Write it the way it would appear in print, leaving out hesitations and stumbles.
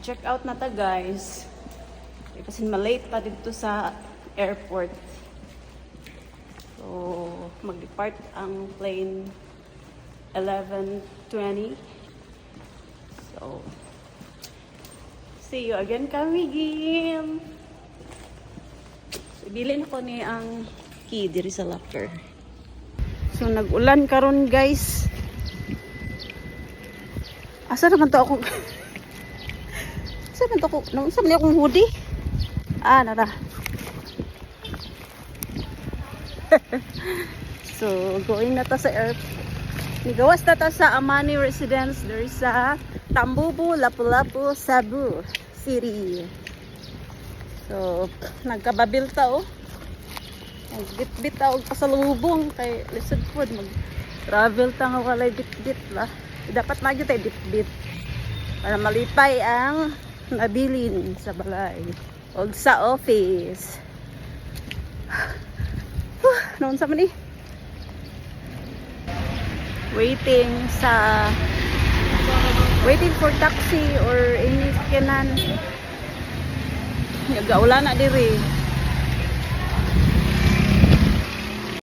Check out na ta guys. Kasi malate pa dito sa airport. So, mag-depart ang plane 11:20. So, see you again kami, Gim. So, bilhin ko ni ang key diri sa locker. So, nag-ulan karon guys. Asa naman to ako? Asa naman to ako? Asa naman akong hoodie? Ah, nara. So, going na ta sa airport. Nigawas na ta sa Amani Residence. There is sa Tambubu, Lapu-Lapu, Cebu City. So, nagkababil ta oh. Bit-bit ta og pasalubong kay lisod pod mag-travel ta nga walay bit-bit la. Dapat na gyud tay bit-bit para malipay ang nabilin sa balay o sa office. Noon sa man waiting for taxi or any kanan. Nagaulan na diri.